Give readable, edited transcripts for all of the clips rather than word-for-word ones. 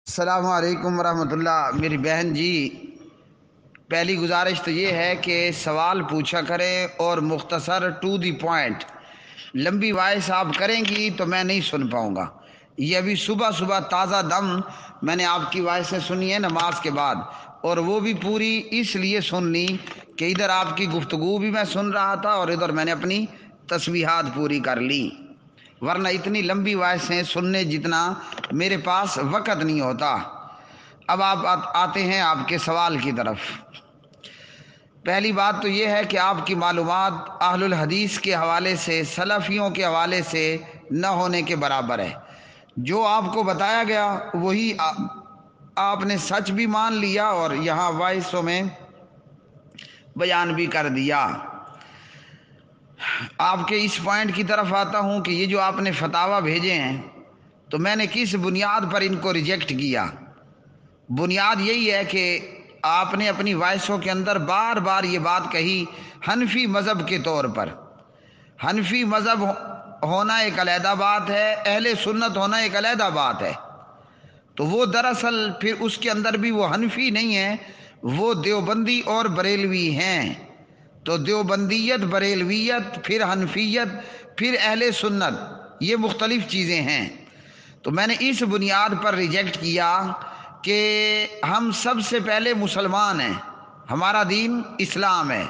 السلام علیکم ورحمۃ اللہ۔ میری بہن جی، پہلی گزارش تو یہ ہے کہ سوال پوچھا کریں اور مختصر ٹو دی پوائنٹ۔ لمبی وائس آپ کریں گی تو میں نہیں سن پاؤں گا۔ یہ ابھی صبح صبح تازہ دم میں نے آپ کی وائسیں سنی ہے نماز کے بعد، اور وہ بھی پوری اس لیے سن لی کہ ادھر آپ کی گفتگو بھی میں سن رہا تھا اور ادھر میں نے اپنی تسبیحات پوری کر لی، ورنہ اتنی لمبی وائسیں سننے جتنا میرے پاس وقت نہیں ہوتا۔ اب آپ آتے ہیں آپ کے سوال کی طرف۔ پہلی بات تو یہ ہے کہ آپ کی معلومات اہل الحدیث کے حوالے سے، سلفیوں کے حوالے سے نہ ہونے کے برابر ہے۔ جو آپ کو بتایا گیا وہی آپ نے سچ بھی مان لیا اور یہاں وائسوں میں بیان بھی کر دیا۔ آپ کے اس پوائنٹ کی طرف آتا ہوں کہ یہ جو آپ نے فتاویٰ بھیجے ہیں تو میں نے کس بنیاد پر ان کو ریجیکٹ کیا؟ بنیاد یہی ہے کہ آپ نے اپنی وائسوں کے اندر بار بار یہ بات کہی حنفی مذہب کے طور پر۔ حنفی مذہب ہونا ایک علیحدہ بات ہے، اہل سنت ہونا ایک علیحدہ بات ہے۔ تو وہ دراصل پھر اس کے اندر بھی وہ حنفی نہیں ہیں، وہ دیوبندی اور بریلوی ہیں۔ تو دیوبندیت، بریلویت، پھر حنفیت، پھر اہل سنت، یہ مختلف چیزیں ہیں۔ تو میں نے اس بنیاد پر ریجیکٹ کیا کہ ہم سب سے پہلے مسلمان ہیں، ہمارا دین اسلام ہے،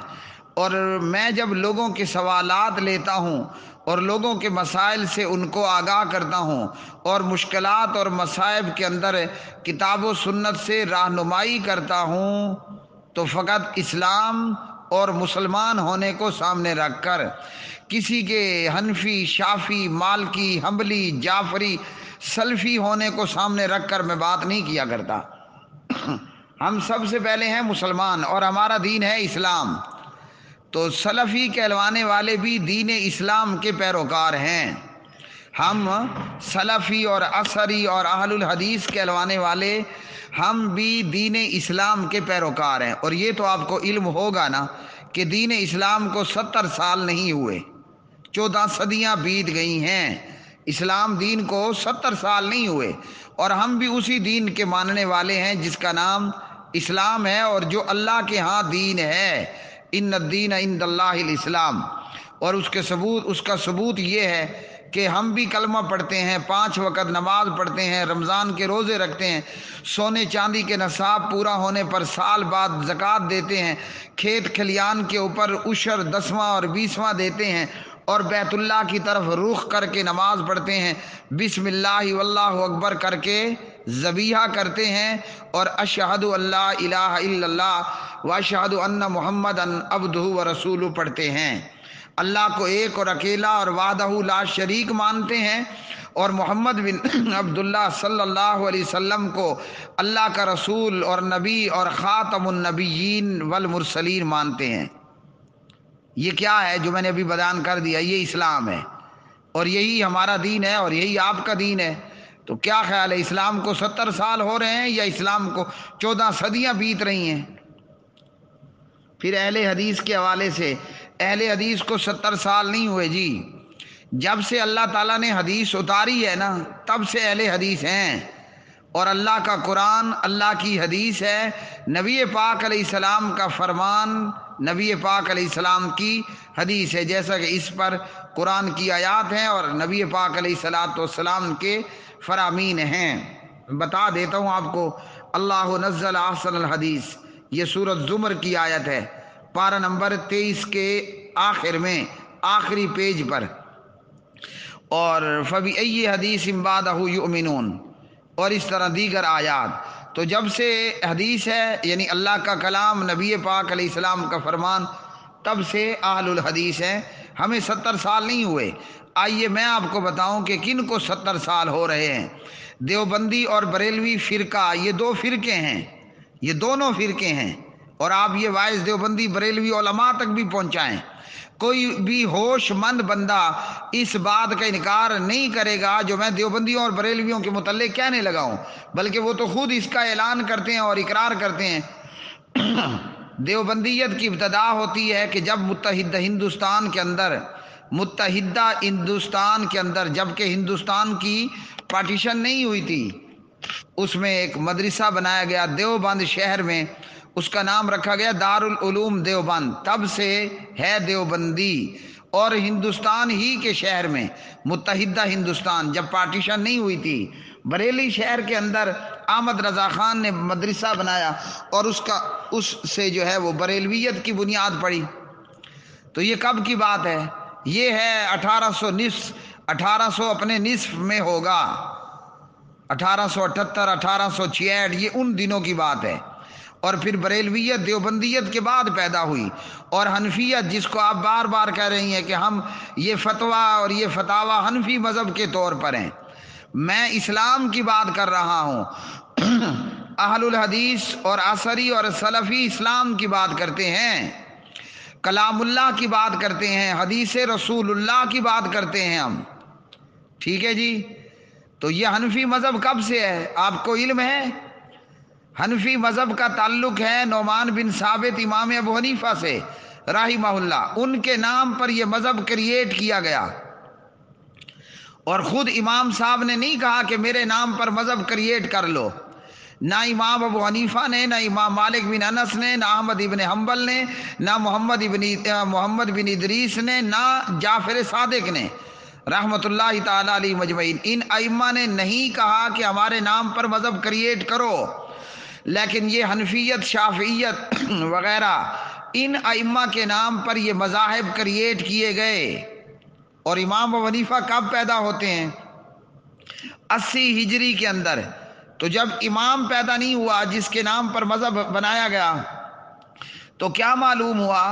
اور میں جب لوگوں کے سوالات لیتا ہوں اور لوگوں کے مسائل سے ان کو آگاہ کرتا ہوں اور مشکلات اور مصائب کے اندر کتاب و سنت سے رہنمائی کرتا ہوں تو فقط اسلام اور مسلمان ہونے کو سامنے رکھ کر، کسی کے حنفی، شافی، مالکی، حنبلی، جعفری، سلفی ہونے کو سامنے رکھ کر میں بات نہیں کیا کرتا۔ ہم سب سے پہلے ہیں مسلمان اور ہمارا دین ہے اسلام۔ تو سلفی کہلوانے والے بھی دین اسلام کے پیروکار ہیں۔ ہم سلفی اور اثری اور اہل الحدیث کہلوانے والے ہم بھی دین اسلام کے پیروکار ہیں۔ اور یہ تو آپ کو علم ہوگا نا کہ دین اسلام کو 70 سال نہیں ہوئے، 14 صدیاں بیت گئی ہیں۔ اسلام دین کو 70 سال نہیں ہوئے، اور ہم بھی اسی دین کے ماننے والے ہیں جس کا نام اسلام ہے اور جو اللہ کے ہاں دین ہے۔ ان الدین عند اللہ الاسلام۔ اور اس کا ثبوت یہ ہے کہ ہم بھی کلمہ پڑھتے ہیں، 5 وقت نماز پڑھتے ہیں، رمضان کے روزے رکھتے ہیں، سونے چاندی کے نصاب پورا ہونے پر سال بعد زکوٰۃ دیتے ہیں، کھیت کھلیان کے اوپر عشر 10واں اور 20واں دیتے ہیں، اور بیت اللہ کی طرف رخ کر کے نماز پڑھتے ہیں، بسم اللہ واللہ اکبر کر کے ذبیحہ کرتے ہیں، اور اشہد اللہ الہ الا اللہ واشہد ان محمد عبدہ ورسولہ پڑھتے ہیں۔ اللہ کو ایک اور اکیلا اور وحدہ لا شریک مانتے ہیں، اور محمد بن عبداللہ صلی اللہ علیہ وسلم کو اللہ کا رسول اور نبی اور خاتم النبیین والمرسلین مانتے ہیں۔ یہ کیا ہے جو میں نے ابھی بیان کر دیا؟ یہ اسلام ہے، اور یہی ہمارا دین ہے اور یہی آپ کا دین ہے۔ تو کیا خیال ہے، اسلام کو 70 سال ہو رہے ہیں یا اسلام کو 14 صدیاں بیت رہی ہیں؟ پھر اہل حدیث کے حوالے سے، اہل حدیث کو 70 سال نہیں ہوئے جی، جب سے اللہ تعالیٰ نے حدیث اتاری ہے نا تب سے اہل حدیث ہیں، اور اللہ کا قرآن اللہ کی حدیث ہے، نبی پاک علیہ السلام کا فرمان نبی پاک علیہ السلام کی حدیث ہے، جیسا کہ اس پر قرآن کی آیات ہیں اور نبی پاک علیہ السلام کے فرامین ہیں۔ بتا دیتا ہوں آپ کو، اللہ نزل احسن الحدیث، یہ سورۃ زمر کی آیت ہے، پارہ نمبر 23 کے آخر میں، آخری پیج پر، اور فَبِأَيِّ حَدِيثٍ بَعْدَهُ يُؤْمِنُونَ، اور اس طرح دیگر آیات۔ تو جب سے حدیث ہے یعنی اللہ کا کلام، نبی پاک علیہ السلام کا فرمان، تب سے اہل الحدیث ہیں، ہمیں 70 سال نہیں ہوئے۔ آئیے میں آپ کو بتاؤں کہ کن کو 70 سال ہو رہے ہیں۔ دیوبندی اور بریلوی فرقہ، یہ 2 فرقے ہیں، یہ دونوں فرقے ہیں، اور آپ یہ وائس دیوبندی بریلوی علماء تک بھی پہنچائیں۔ کوئی بھی ہوش مند بندہ اس بات کا انکار نہیں کرے گا جو میں دیوبندیوں اور بریلویوں کے متعلق کہنے لگا ہوں، بلکہ وہ تو خود اس کا اعلان کرتے ہیں اور اقرار کرتے ہیں۔ دیوبندیت کی ابتدا ہوتی ہے کہ جب متحدہ ہندوستان کے اندر جب کہ ہندوستان کی پارٹیشن نہیں ہوئی تھی، اس میں ایک مدرسہ بنایا گیا دیوبند شہر میں، اس کا نام رکھا گیا دارالعلوم دیوبند، تب سے ہے دیوبندی۔ اور ہندوستان ہی کے شہر میں، متحدہ ہندوستان جب پارٹیشن نہیں ہوئی تھی، بریلی شہر کے اندر احمد رضا خان نے مدرسہ بنایا اور اس سے جو ہے وہ بریلویت کی بنیاد پڑی۔ تو یہ کب کی بات ہے؟ یہ ہے 1800 اپنے نصف میں ہوگا، 1878 1866، یہ ان دنوں کی بات ہے۔ اور پھر بریلویت دیوبندیت کے بعد پیدا ہوئی، اور حنفیت جس کو آپ بار بار کہہ رہی ہیں کہ ہم یہ فتویٰ اور یہ فتاوی حنفی مذہب کے طور پر ہیں، میں اسلام کی بات کر رہا ہوں۔ اہل الحدیث اور عصری اور سلفی اسلام کی بات کرتے ہیں، کلام اللہ کی بات کرتے ہیں، حدیث رسول اللہ کی بات کرتے ہیں ہم، ٹھیک ہے جی؟ تو یہ حنفی مذہب کب سے ہے آپ کو علم ہے؟ حنفی مذہب کا تعلق ہے نعمان بن ثابت امام ابو حنیفہ سے رحمہ اللہ، ان کے نام پر یہ مذہب کریٹ کیا گیا، اور خود امام صاحب نے نہیں کہا کہ میرے نام پر مذہب کریٹ کر لو، نہ امام ابو حنیفہ نے، نہ امام مالک بن انس نے، نہ احمد ابن حنبل نے، نہ محمد بن ادریس نے، نہ جعفر صادق نے رحمۃ اللہ تعالی علیہ مجمعین۔ ان ائمہ نے نہیں کہا کہ ہمارے نام پر مذہب کریٹ کرو، لیکن یہ حنفیت، شافعیت وغیرہ ان ائمہ کے نام پر یہ مذاہب کریٹ کیے گئے۔ اور امام ابو حنیفہ کب پیدا ہوتے ہیں؟ 80 ہجری کے اندر۔ تو جب امام پیدا نہیں ہوا جس کے نام پر مذہب بنایا گیا، تو کیا معلوم ہوا؟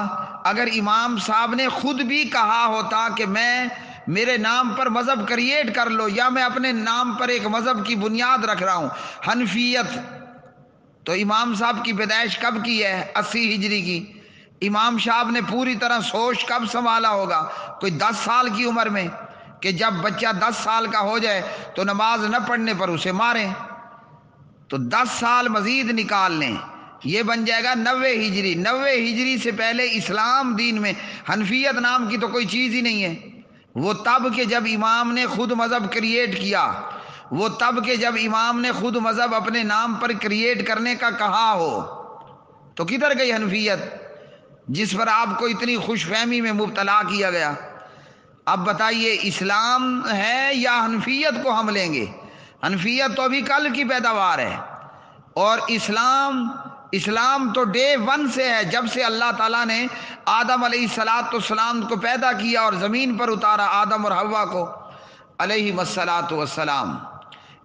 اگر امام صاحب نے خود بھی کہا ہوتا کہ میرے نام پر مذہب کریٹ کر لو، یا میں اپنے نام پر ایک مذہب کی بنیاد رکھ رہا ہوں حنفیت، تو امام صاحب کی پیدائش کب کی ہے؟ 80 ہجری کی۔ امام صاحب نے پوری طرح سوچ کب سنبھالا ہوگا؟ کوئی 10 سال کی عمر میں، کہ جب بچہ 10 سال کا ہو جائے تو نماز نہ پڑھنے پر اسے ماریں، تو 10 سال مزید نکال لیں، یہ بن جائے گا 90 ہجری۔ 90 ہجری سے پہلے اسلام دین میں حنفیت نام کی تو کوئی چیز ہی نہیں ہے۔ وہ تب کہ جب امام نے خود مذہب کریٹ کیا، وہ تب کہ جب امام نے خود مذہب اپنے نام پر کریٹ کرنے کا کہا ہو، تو کدھر گئی حنفیت جس پر آپ کو اتنی خوش فہمی میں مبتلا کیا گیا؟ اب بتائیے اسلام ہے یا حنفیت کو ہم لیں گے؟ حنفیت تو ابھی کل کی پیداوار ہے، اور اسلام تو ڈے 1 سے ہے، جب سے اللہ تعالیٰ نے آدم علیہ السلام کو پیدا کیا اور زمین پر اتارا، آدم اور حوا کو علیہ السلام۔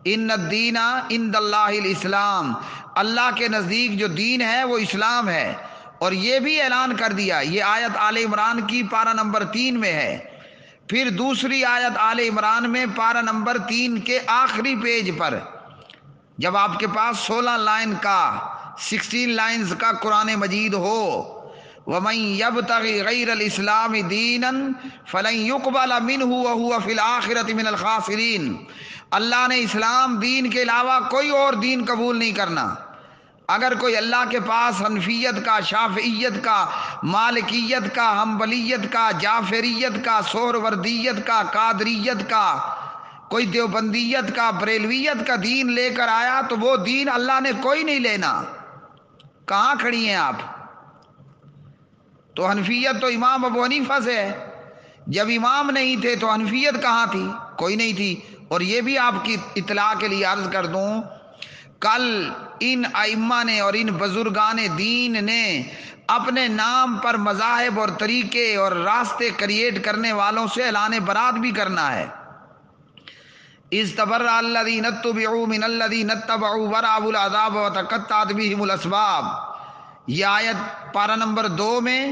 ان الدین عند اللہ الاسلام، اللہ کے نزدیک جو دین ہے وہ اسلام ہے۔ اور یہ بھی اعلان کر دیا، یہ آیت آل عمران کی پارہ نمبر 3 میں ہے۔ پھر دوسری آیت آل عمران میں پارہ نمبر 3 کے آخری پیج پر، جب آپ کے پاس 16 لائن کا 16 لائنز کا قرآن مجید ہو، وَمَن يَبْتَغِ غَيْرَ الْإِسْلَامِ دِينًا فَلَن يُقْبَلَ مِنْهُ وَهُوَ فِي الْآخِرَةِ مِنَ الْخَاسِرِينَ۔ اللہ نے اسلام دین کے علاوہ کوئی اور دین قبول نہیں کرنا۔ اگر کوئی اللہ کے پاس حنفیت کا، شافعیت کا، مالکیت کا، حنبلیت کا، جعفریت کا، سہروردیت کا، قادریت کا، کوئی دیوبندیت کا، بریلویت کا دین لے کر آیا، تو وہ دین اللہ نے کوئی نہیں لینا۔ کہاں کھڑی ہیں آپ؟ تو حنفیت تو امام ابو حنیفہ سے ہے، جب امام نہیں تھے تو حنفیت کہاں تھی؟ کوئی نہیں تھی۔ اور یہ بھی آپ کی اطلاع کے لیے عرض کر دوں، کل ان ائمہ نے اور ان بزرگان دین نے اپنے نام پر مذاہب اور طریقے اور راستے کریٹ کرنے والوں سے اعلان برات بھی کرنا ہے۔ اذ تبرأ الذین اتبعوا من الذین اتبعوا ورأوا العذاب وتقطعت بهم الاسباب، یہ آیت پارہ نمبر 2 میں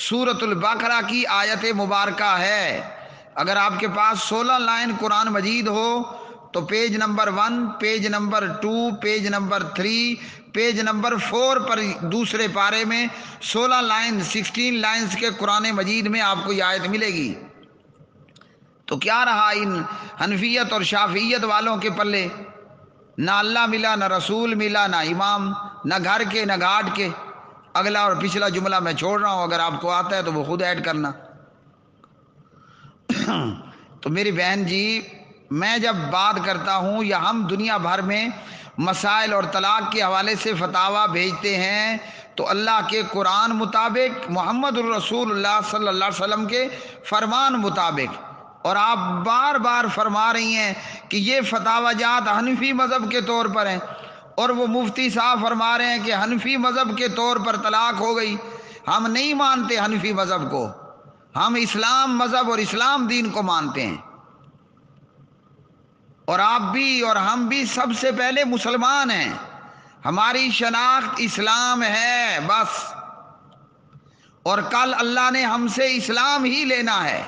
سورۃ البقرہ کی آیت مبارکہ ہے۔ اگر آپ کے پاس 16 لائن قرآن مجید ہو تو page number 1، page number 2، page number 3، page number 4 پر دوسرے پارے میں 16 لائن 16 لائنز کے قرآن مجید میں آپ کو یہ آیت ملے گی۔ تو کیا رہا ان حنفیت اور شافعیت والوں کے پلے؟ نہ اللہ ملا، نہ رسول ملا، نہ امام، نہ گھر کے، نہ گھاٹ کے۔ اگلا اور پچھلا جملہ میں چھوڑ رہا ہوں، اگر آپ کو آتا ہے تو وہ خود ایڈ کرنا۔ تو میری بہن جی، میں جب بات کرتا ہوں یا ہم دنیا بھر میں مسائل اور طلاق کے حوالے سے فتاویٰ بھیجتے ہیں تو اللہ کے قرآن مطابق، محمد الرسول اللہ صلی اللہ علیہ وسلم کے فرمان مطابق، اور آپ بار بار فرما رہی ہیں کہ یہ فتاویٰ جات حنفی مذہب کے طور پر ہیں، اور وہ مفتی صاحب فرما رہے ہیں کہ حنفی مذہب کے طور پر طلاق ہو گئی۔ ہم نہیں مانتے حنفی مذہب کو، ہم اسلام مذہب اور اسلام دین کو مانتے ہیں، اور آپ بھی اور ہم بھی سب سے پہلے مسلمان ہیں، ہماری شناخت اسلام ہے بس، اور کل اللہ نے ہم سے اسلام ہی لینا ہے۔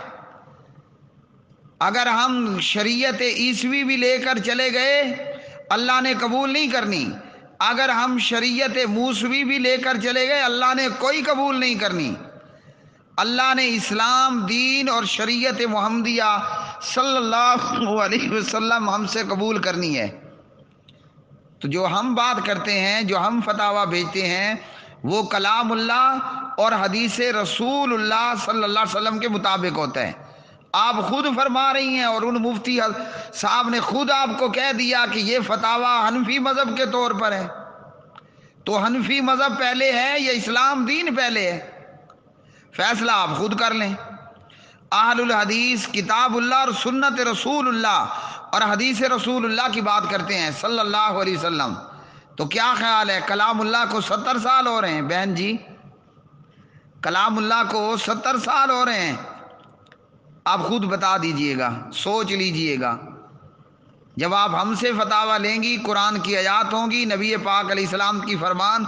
اگر ہم شریعت عیسوی بھی لے کر چلے گئے اللہ نے قبول نہیں کرنی، اگر ہم شریعت موسوی بھی لے کر چلے گئے اللہ نے کوئی قبول نہیں کرنی۔ اللہ نے اسلام دین اور شریعت محمدیہ صلی اللہ علیہ وسلم ہم سے قبول کرنی ہے۔ تو جو ہم بات کرتے ہیں، جو ہم فتاویٰ بھیجتے ہیں، وہ کلام اللہ اور حدیث رسول اللہ صلی اللہ علیہ وسلم کے مطابق ہوتا ہے۔ آپ خود فرما رہی ہیں اور ان مفتی صاحب نے خود آپ کو کہہ دیا کہ یہ فتاویٰ حنفی مذہب کے طور پر ہے، تو حنفی مذہب پہلے ہے یا اسلام دین پہلے ہے؟ فیصلہ آپ خود کر لیں۔ اہل الحدیث کتاب اللہ اور سنت رسول اللہ اور حدیث رسول اللہ کی بات کرتے ہیں صلی اللہ علیہ وسلم، تو کیا خیال ہے کلام اللہ کو 70 سال ہو رہے ہیں بہن جی، کلام اللہ کو 70 سال ہو رہے ہیں، آپ خود بتا دیجئے گا، سوچ لیجئے گا۔ جب آپ ہم سے فتاویٰ لیں گی، قرآن کی آیات ہوں گی، نبی پاک علیہ السلام کی فرمان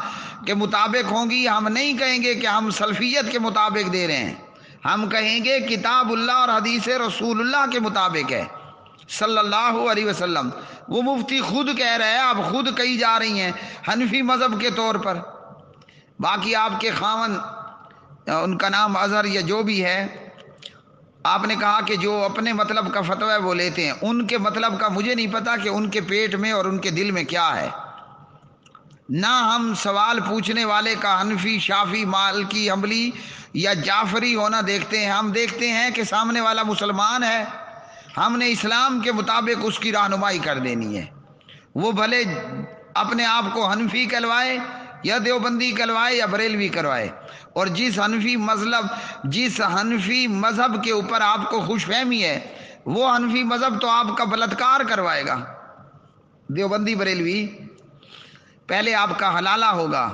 کے مطابق ہوں گی، ہم نہیں کہیں گے کہ ہم سلفیت کے مطابق دے رہے ہیں، ہم کہیں گے کتاب اللہ اور حدیث رسول اللہ کے مطابق ہے صلی اللہ علیہ وسلم۔ وہ مفتی خود کہہ رہے ہیں، آپ خود کہی جا رہی ہیں حنفی مذہب کے طور پر۔ باقی آپ کے خاوند، ان کا نام اظہر یا جو بھی ہے، آپ نے کہا کہ جو اپنے مطلب کا فتویٰ وہ لیتے ہیں، ان کے مطلب کا مجھے نہیں پتا کہ ان کے پیٹ میں اور ان کے دل میں کیا ہے۔ نہ ہم سوال پوچھنے والے کا حنفی، شافی، مالکی، حنبلی یا جعفری ہونا دیکھتے ہیں، ہم دیکھتے ہیں کہ سامنے والا مسلمان ہے، ہم نے اسلام کے مطابق اس کی رہنمائی کر دینی ہے، وہ بھلے اپنے آپ کو حنفی کہلوائے یا دیوبندی کہلوائے یا بریلوی کروائے، اور جس حنفی مذہب کے اوپر آپ کو خوش فہمی ہے وہ حنفی مذہب تو آپ کا بلاتکار کروائے گا۔ دیوبندی بریلوی پہلے آپ کا حلالہ ہوگا،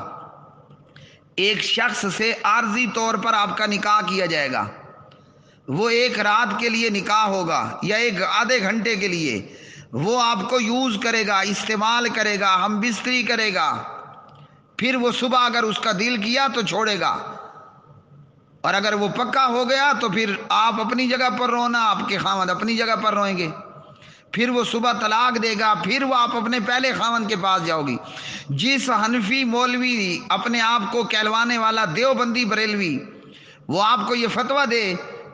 ایک شخص سے عارضی طور پر آپ کا نکاح کیا جائے گا، وہ ایک رات کے لیے نکاح ہوگا یا ایک آدھے گھنٹے کے لیے، وہ آپ کو یوز کرے گا، استعمال کرے گا، ہم بستری کرے گا، پھر وہ صبح اگر اس کا دل کیا تو چھوڑے گا، اور اگر وہ پکا ہو گیا تو پھر آپ اپنی جگہ پر رونا، آپ کے خاوند اپنی جگہ پر روئیں گے، پھر وہ صبح طلاق دے گا، پھر وہ آپ اپنے پہلے خاوند کے پاس جاؤ گی۔ جس حنفی مولوی اپنے آپ کو کہلوانے والا دیوبندی بریلوی وہ آپ کو یہ فتویٰ دے،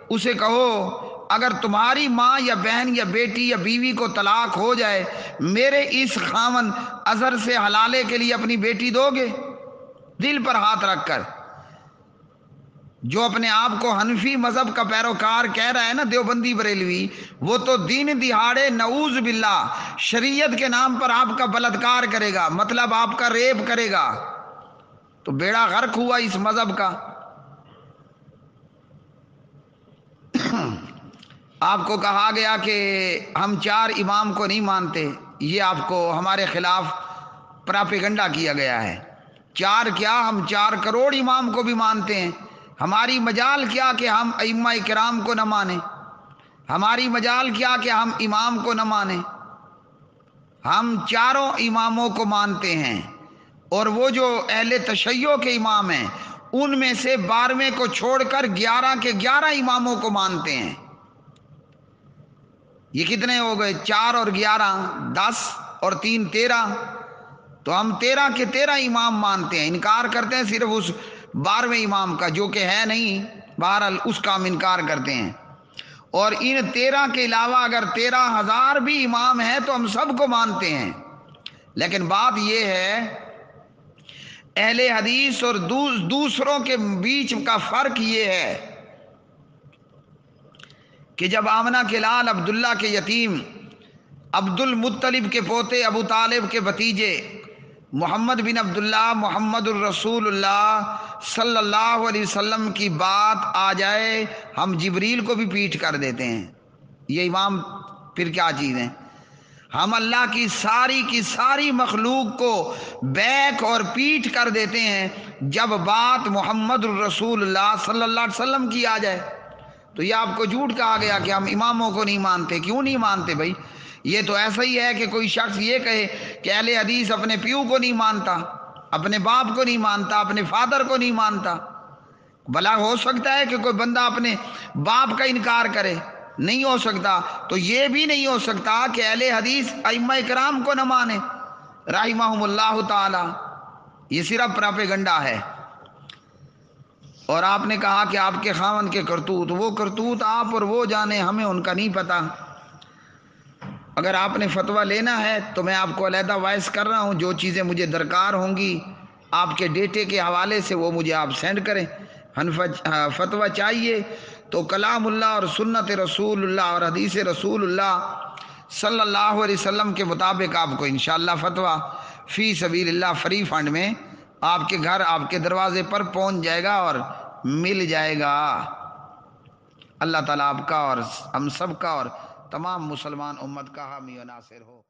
اسے کہو اگر تمہاری ماں یا بہن یا بیٹی یا بیوی کو طلاق ہو جائے، میرے اس خاوند اظہر سے حلالے کے لیے اپنی بیٹی دو گے؟ دل پر ہاتھ رکھ کر۔ جو اپنے آپ کو حنفی مذہب کا پیروکار کہہ رہا ہے نا دیوبندی بریلوی، وہ تو دین دہاڑے نعوذ باللہ شریعت کے نام پر آپ کا بلاత్کار کرے گا، مطلب آپ کا ریپ کرے گا، تو بیڑا غرق ہوا اس مذہب کا۔ آپ کو کہا گیا کہ ہم 4 امام کو نہیں مانتے، یہ آپ کو ہمارے خلاف پراپیگنڈا کیا گیا ہے۔ 4 کیا، ہم 4 کروڑ امام کو بھی مانتے ہیں، ہماری مجال کیا کہ ہم ائمہ کرام کو نہ مانیں، ہماری مجال کیا کہ ہم امام کو نہ مانیں، ہم 4 اماموں کو مانتے ہیں، اور وہ جو اہل تشیع کے امام ہیں ان میں سے 12ویں کو چھوڑ کر 11 کے 11 اماموں کو مانتے ہیں۔ یہ کتنے ہو گئے؟ 4 اور 11 10 اور 3 13، تو ہم 13 کے 13 امام مانتے ہیں، انکار کرتے ہیں صرف اس 12ویں امام کا جو کہ ہے نہیں، بہرحال اس کا ہم انکار کرتے ہیں۔ اور ان 13 کے علاوہ اگر 13,000 بھی امام ہیں تو ہم سب کو مانتے ہیں۔ لیکن بات یہ ہے اہل حدیث اور دوسروں کے بیچ کا فرق یہ ہے کہ جب آمنہ کے لال عبداللہ کے یتیم عبد المطلب کے پوتے ابو طالب کے بھتیجے محمد بن عبداللہ محمد الرسول اللہ صلی اللہ علیہ وسلم کی بات آ جائے ہم جبریل کو بھی پیٹھ کر دیتے ہیں. یہ امام پھر کیا چیز ہیں؟ ہم اللہ کی ساری مخلوق کو بیک اور پیٹھ کر دیتے ہیں جب بات محمد الرسول اللہ صلی اللہ علیہ وسلم کی آ جائے. تو یہ آپ کو جھوٹ کہا گیا کہ ہم اماموں کو نہیں مانتے. کیوں نہیں مانتے بھائی؟ یہ تو ایسا ہی ہے کہ کوئی شخص یہ کہے کہ اہل حدیث اپنے پیو کو نہیں مانتا، اپنے باپ کو نہیں مانتا، اپنے فادر کو نہیں مانتا. بھلا ہو سکتا ہے کہ کوئی بندہ اپنے باپ کا انکار کرے؟ نہیں ہو سکتا. تو یہ بھی نہیں ہو سکتا کہ اہل حدیث ائمہ کرام کو نہ مانے رحمہم اللہ تعالی. یہ صرف پراپیگنڈا ہے. اور آپ نے کہا کہ آپ کے خاوند کے کرتوت، وہ کرتوت آپ اور وہ جانے، ہمیں ان کا نہیں پتہ. اگر آپ نے فتویٰ لینا ہے تو میں آپ کو علیحدہ وائس کر رہا ہوں، جو چیزیں مجھے درکار ہوں گی آپ کے ڈیٹے کے حوالے سے وہ مجھے آپ سینڈ کریں. فتویٰ چاہیے تو کلام اللہ اور سنت رسول اللہ اور حدیث رسول اللہ صلی اللہ علیہ وسلم کے مطابق آپ کو انشاءاللہ فتویٰ فی سبیل اللہ فری فنڈ میں آپ کے گھر آپ کے دروازے پر پہنچ جائے گا اور مل جائے گا. اللہ تعالیٰ آپ کا اور ہم سب کا اور تمام مسلمان امت کا حامی و ناصر ہو.